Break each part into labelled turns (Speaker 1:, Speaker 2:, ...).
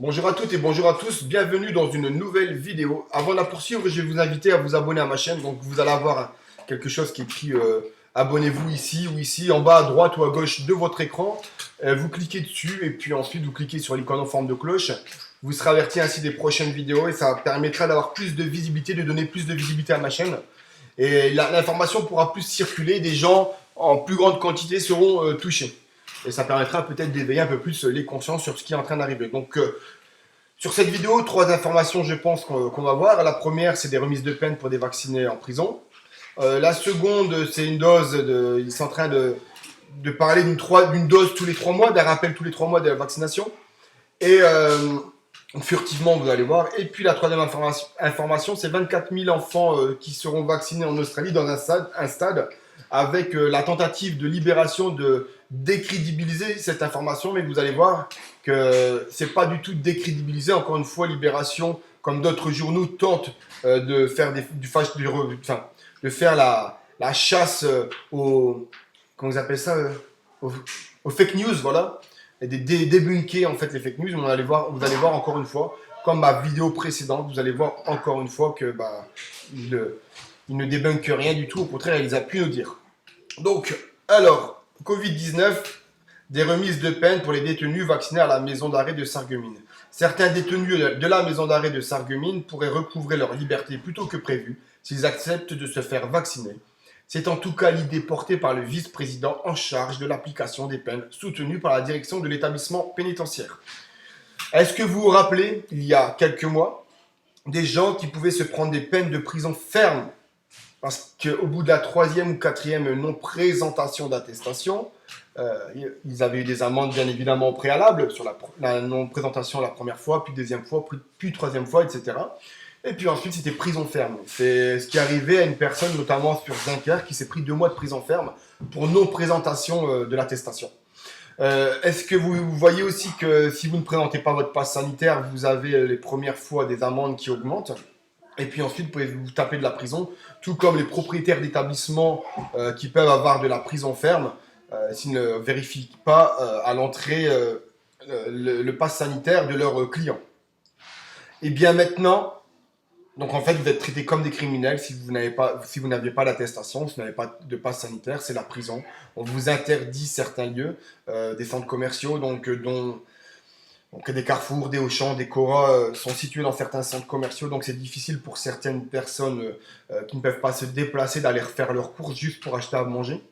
Speaker 1: Bonjour à toutes et bonjour à tous, bienvenue dans une nouvelle vidéo. Avant de la poursuivre, je vais vous inviter à vous abonner à ma chaîne. Donc vous allez avoir quelque chose qui est écrit abonnez-vous ici ou ici, en bas à droite ou à gauche de votre écran. Vous cliquez dessus et puis ensuite vous cliquez sur l'icône en forme de cloche. Vous serez averti ainsi des prochaines vidéos et ça permettra d'avoir plus de visibilité, de donner plus de visibilité à ma chaîne. Et l'information pourra plus circuler, des gens en plus grande quantité seront touchés. Et ça permettra peut-être d'éveiller un peu plus les consciences sur ce qui est en train d'arriver. Donc sur cette vidéo, 3 informations je pense qu'on va voir. La première, c'est des remises de peine pour des vaccinés en prison. La seconde, c'est une dose, ils sont en train de parler d'une dose tous les 3 mois, d'un rappel tous les 3 mois de la vaccination. Et furtivement, vous allez voir. Et puis la troisième information, c'est 24 000 enfants qui seront vaccinés en Australie dans un stade avec la tentative de libération de décrédibiliser cette information. Mais vous allez voir que c'est pas du tout décrédibilisé. Encore une fois, Libération, comme d'autres journaux, tente de faire de faire la chasse aux, comment vous appelez ça, aux fake news, voilà, et débunker en fait les fake news. Vous allez voir encore une fois, comme ma vidéo précédente, vous allez voir encore une fois que il ne débunk rien du tout, au contraire, il a pu nous dire. Donc, alors, Covid-19, des remises de peine pour les détenus vaccinés à la maison d'arrêt de Sarreguemines. Certains détenus de la maison d'arrêt de Sarreguemines pourraient recouvrer leur liberté plus tôt que prévu s'ils acceptent de se faire vacciner. C'est en tout cas l'idée portée par le vice-président en charge de l'application des peines, soutenu par la direction de l'établissement pénitentiaire. Est-ce que vous vous rappelez, il y a quelques mois, des gens qui pouvaient se prendre des peines de prison ferme parce qu'au bout de la 3e ou 4e non-présentation d'attestation, ils avaient eu des amendes bien évidemment au préalable sur la non-présentation la première fois, puis deuxième fois, puis troisième fois, etc. Et puis ensuite, c'était prison ferme. C'est ce qui arrivait à une personne, notamment sur Dunkerque, qui s'est pris 2 mois de prison ferme pour non-présentation de l'attestation. Est-ce que vous voyez aussi que si vous ne présentez pas votre passe sanitaire, vous avez les premières fois des amendes qui augmentent? Et puis ensuite, vous pouvez vous taper de la prison, tout comme les propriétaires d'établissements qui peuvent avoir de la prison ferme s'ils ne vérifient pas à l'entrée le pass sanitaire de leurs clients. Et bien maintenant, donc en fait, vous êtes traités comme des criminels si vous n'aviez pas l'attestation, si vous n'avez pas de passe sanitaire, c'est la prison. On vous interdit certains lieux, des centres commerciaux, dont des Carrefour, des Auchan, des Cora sont situés dans certains centres commerciaux, donc c'est difficile pour certaines personnes qui ne peuvent pas se déplacer d'aller faire leurs courses juste pour acheter à manger,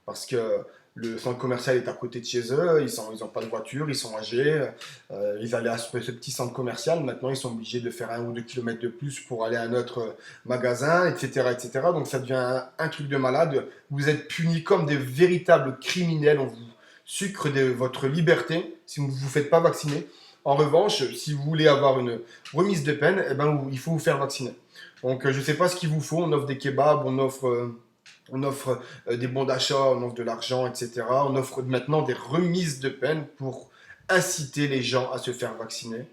Speaker 1: parce que le centre commercial est à côté de chez eux, ils n'ont pas de voiture, ils sont âgés, ils allaient à ce petit centre commercial, maintenant ils sont obligés de faire 1 ou 2 kilomètres de plus pour aller à un autre magasin, etc., etc. Donc ça devient un truc de malade, vous êtes punis comme des véritables criminels, on vous sucre de votre liberté si vous ne vous faites pas vacciner. En revanche, si vous voulez avoir une remise de peine, eh ben, il faut vous faire vacciner. Donc je ne sais pas ce qu'il vous faut, on offre des kebabs, on offre des bons d'achat, on offre de l'argent, etc. On offre maintenant des remises de peine pour inciter les gens à se faire vacciner.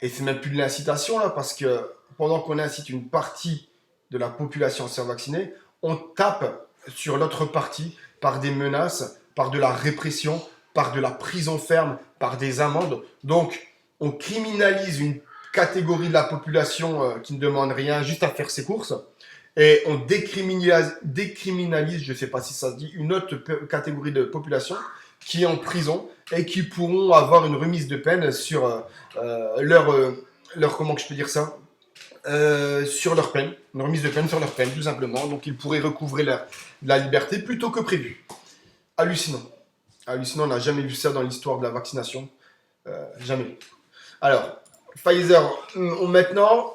Speaker 1: Et c'est même plus de l'incitation là, parce que pendant qu'on incite une partie de la population à se faire vacciner, on tape sur l'autre partie par des menaces, par de la répression, par de la prison ferme, par des amendes. Donc, on criminalise une catégorie de la population qui ne demande rien, juste à faire ses courses. Et on décriminalise, je ne sais pas si ça se dit, une autre catégorie de population qui est en prison et qui pourront avoir une remise de peine sur comment je peux dire ça, sur leur peine, une remise de peine sur leur peine, tout simplement. Donc ils pourraient recouvrer la liberté plutôt que prévu. Hallucinant. Hallucinant, on n'a jamais vu ça dans l'histoire de la vaccination. Jamais. Alors, Pfizer, maintenant.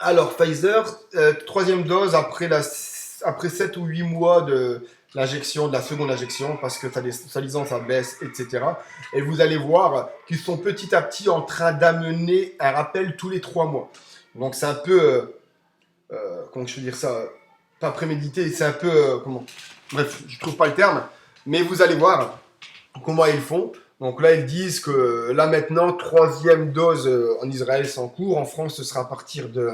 Speaker 1: Alors, Pfizer, 3e dose après 7 ou 8 mois de l'injection, de la seconde injection, parce que soi-disant ça baisse, etc. Et vous allez voir qu'ils sont petit à petit en train d'amener un rappel tous les 3 mois. Donc c'est un peu, comment je peux dire ça, pas prémédité, c'est un peu, bref, je trouve pas le terme, mais vous allez voir comment ils font. Donc là, ils disent que là maintenant, 3e dose en Israël, c'est en cours. En France, ce sera à partir de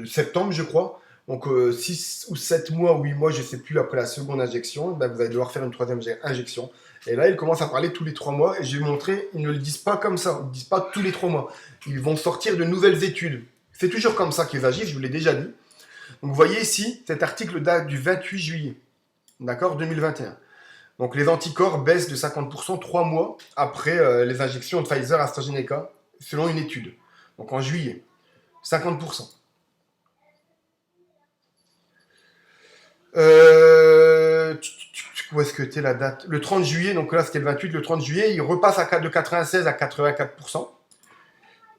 Speaker 1: septembre, je crois. Donc 6 ou 7 mois ou 8 mois, je ne sais plus, après la seconde injection, ben, vous allez devoir faire une 3e injection. Et là, ils commencent à parler tous les 3 mois. Et je vais vous montrer, ils ne le disent pas comme ça. Ils ne disent pas tous les 3 mois. Ils vont sortir de nouvelles études. C'est toujours comme ça qu'ils agissent, je vous l'ai déjà dit. Donc vous voyez ici, cet article date du 28 juillet, d'accord, 2021. Donc les anticorps baissent de 50% 3 mois après les injections de Pfizer AstraZeneca, selon une étude. Donc en juillet, 50%. Où est-ce que t'es la date? Le 30 juillet, donc là c'était le 28, le 30 juillet, il repasse de 96 à 84%.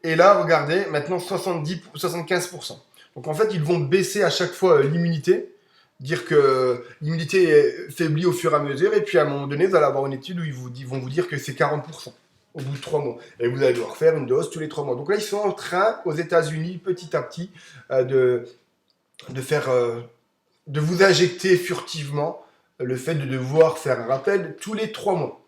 Speaker 1: Et là, regardez, maintenant 75%. Donc en fait, ils vont baisser à chaque fois l'immunité, dire que l'immunité faiblit au fur et à mesure, et puis à un moment donné, vous allez avoir une étude où ils vont vous dire que c'est 40% au bout de 3 mois. Et vous allez devoir faire une dose tous les 3 mois. Donc là, ils sont en train, aux États-Unis, petit à petit, de faire, de vous injecter furtivement le fait de devoir faire un rappel tous les 3 mois.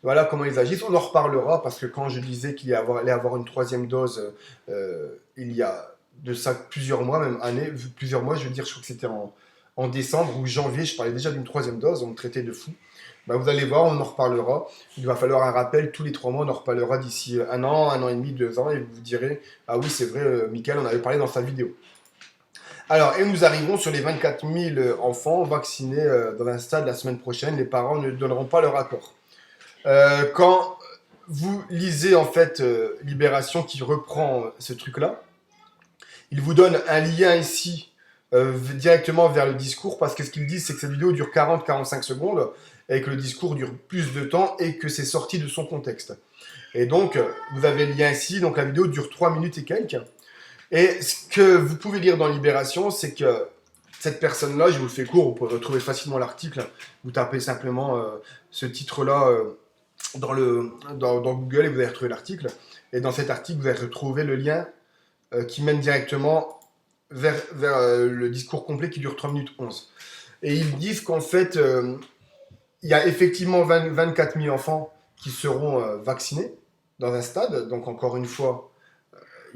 Speaker 1: Voilà comment ils agissent. On en reparlera parce que quand je disais qu'il allait avoir une 3e dose, il y a de ça plusieurs mois, même années, plusieurs mois, je veux dire, je crois que c'était en décembre ou janvier, je parlais déjà d'une 3e dose, on me traitait de fou. Ben, vous allez voir, on en reparlera. Il va falloir un rappel tous les 3 mois, on en reparlera d'ici 1 an et demi, 2 ans, et vous direz, ah oui, c'est vrai, Mickaël en avait parlé dans sa vidéo. Alors, et nous arrivons sur les 24 000 enfants vaccinés dans un stade la semaine prochaine. Les parents ne donneront pas leur accord. Quand vous lisez en fait Libération qui reprend ce truc-là, il vous donne un lien ici directement vers le discours parce que ce qu'ils disent c'est que cette vidéo dure 40-45 secondes et que le discours dure plus de temps et que c'est sorti de son contexte. Et donc, vous avez le lien ici, donc la vidéo dure 3 minutes et quelques. Et ce que vous pouvez lire dans Libération, c'est que cette personne-là, je vous le fais court, vous pouvez retrouver facilement l'article, vous tapez simplement ce titre-là dans Google et vous allez retrouver l'article. Et dans cet article, vous allez retrouver le lien qui mène directement vers le discours complet qui dure 3 minutes 11. Et ils disent qu'en fait, il y a effectivement 24 000 enfants qui seront vaccinés dans un stade. Donc encore une fois,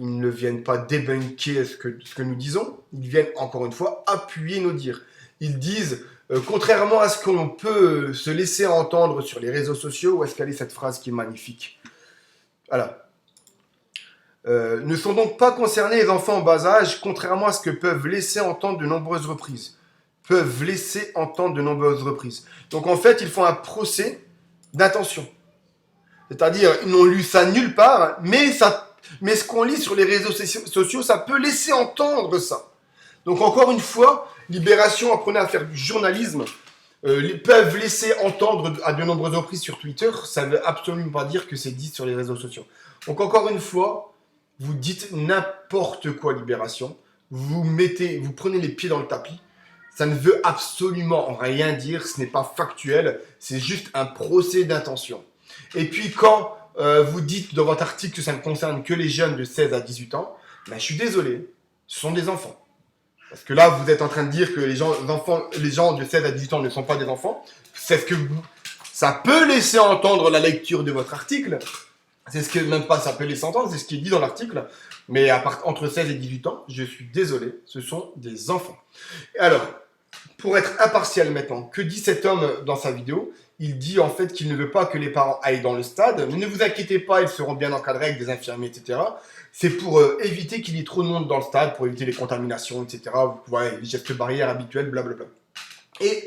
Speaker 1: ils ne viennent pas débunker ce que nous disons, ils viennent encore une fois appuyer nos dires. Ils disent, contrairement à ce qu'on peut se laisser entendre sur les réseaux sociaux, où est-ce qu'elle est cette phrase qui est magnifique? Voilà. Ne sont donc pas concernés les enfants en bas âge, contrairement à ce que peuvent laisser entendre de nombreuses reprises. Donc en fait, ils font un procès d'intention. C'est-à-dire, ils n'ont lu ça nulle part, mais ce qu'on lit sur les réseaux sociaux, ça peut laisser entendre ça. Donc encore une fois, Libération apprenait à faire du journalisme, peuvent laisser entendre à de nombreuses reprises sur Twitter, ça ne veut absolument pas dire que c'est dit sur les réseaux sociaux. Donc encore une fois, vous dites n'importe quoi Libération, vous prenez les pieds dans le tapis, ça ne veut absolument rien dire, ce n'est pas factuel, c'est juste un procès d'intention. Et puis quand vous dites dans votre article que ça ne concerne que les jeunes de 16 à 18 ans, ben, je suis désolé, ce sont des enfants. Parce que là, vous êtes en train de dire que les gens de 16 à 18 ans ne sont pas des enfants. C'est ce que ça peut laisser entendre la lecture de votre article. C'est ce que même pas ça peut laisser entendre, c'est ce qui est dit dans l'article. Mais entre 16 et 18 ans, je suis désolé, ce sont des enfants. Alors, pour être impartial maintenant, que dit cet homme dans sa vidéo? Il dit en fait qu'il ne veut pas que les parents aillent dans le stade, mais ne vous inquiétez pas, ils seront bien encadrés avec des infirmiers, etc. C'est pour éviter qu'il y ait trop de monde dans le stade, pour éviter les contaminations, etc. Vous voyez, les gestes barrières habituels, blablabla. Et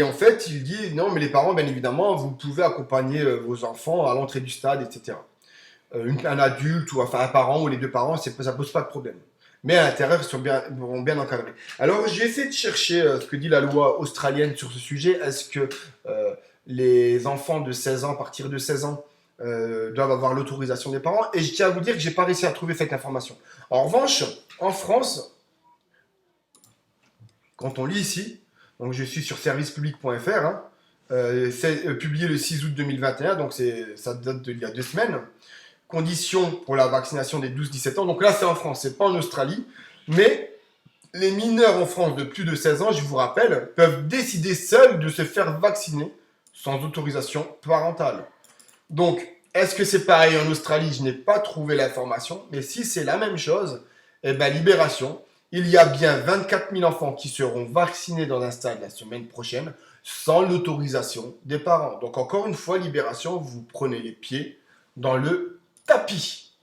Speaker 1: en fait, il dit non, mais les parents, bien évidemment, vous pouvez accompagner vos enfants à l'entrée du stade, etc. Un adulte ou enfin un parent ou les deux parents, ça pose pas de problème. Mais à l'intérieur, ils seront bien encadrés. Alors, j'ai essayé de chercher ce que dit la loi australienne sur ce sujet. Est-ce que les enfants de 16 ans, à partir de 16 ans, doivent avoir l'autorisation des parents? Et je tiens à vous dire que j'ai pas réussi à trouver cette information. En revanche, en France, quand on lit ici, donc je suis sur servicepublic.fr, hein, c'est publié le 6 août 2021, donc ça date d'il y a 2 semaines. Conditions pour la vaccination des 12-17 ans. Donc là, c'est en France, c'est pas en Australie. Mais les mineurs en France de plus de 16 ans, je vous rappelle, peuvent décider seuls de se faire vacciner sans autorisation parentale. Donc, est-ce que c'est pareil en Australie? Je n'ai pas trouvé l'information. Mais si c'est la même chose, eh bien, Libération, il y a bien 24 000 enfants qui seront vaccinés dans un stade la semaine prochaine, sans l'autorisation des parents. Donc encore une fois, Libération, vous prenez les pieds dans le tapis.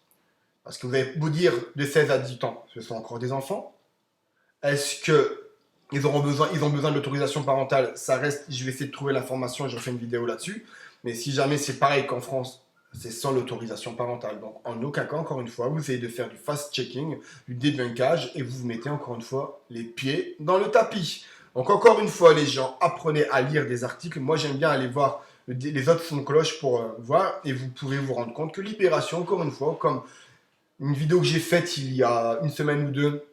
Speaker 1: Parce que vous avez beau dire de 16 à 18 ans, ce sont encore des enfants. Est-ce que ils ont besoin de l'autorisation parentale? Ça reste, je vais essayer de trouver l'information, j'ai fait une vidéo là-dessus. Mais si jamais c'est pareil qu'en France, c'est sans l'autorisation parentale. Donc en aucun cas, encore une fois, vous essayez de faire du fast-checking, du débunkage, et vous vous mettez encore une fois les pieds dans le tapis. Donc encore une fois, les gens, apprenez à lire des articles. Moi, j'aime bien aller voir les autres sons de cloche pour voir, et vous pourrez vous rendre compte que Libération, encore une fois, comme une vidéo que j'ai faite il y a une semaine ou deux,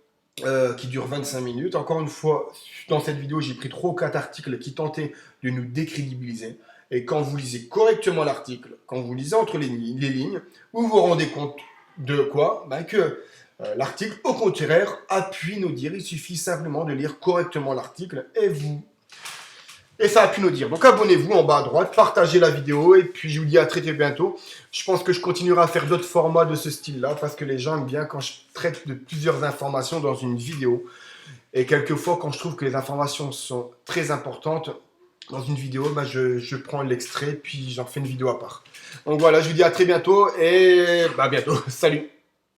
Speaker 1: qui dure 25 minutes. Encore une fois, dans cette vidéo, j'ai pris 3 ou 4 articles qui tentaient de nous décrédibiliser. Et quand vous lisez correctement l'article, quand vous lisez entre les lignes, vous vous rendez compte de quoi? Que l'article, au contraire, appuie nos dires. Il suffit simplement de lire correctement l'article et ça appuie nos dires. Donc abonnez-vous en bas à droite, partagez la vidéo et puis je vous dis à très bientôt. Je pense que je continuerai à faire d'autres formats de ce style-là parce que les gens aiment bien quand je traite de plusieurs informations dans une vidéo. Et quelquefois, quand je trouve que les informations sont très importantes dans une vidéo, je prends l'extrait puis j'en fais une vidéo à part. Donc voilà, je vous dis à très bientôt et bientôt. Salut!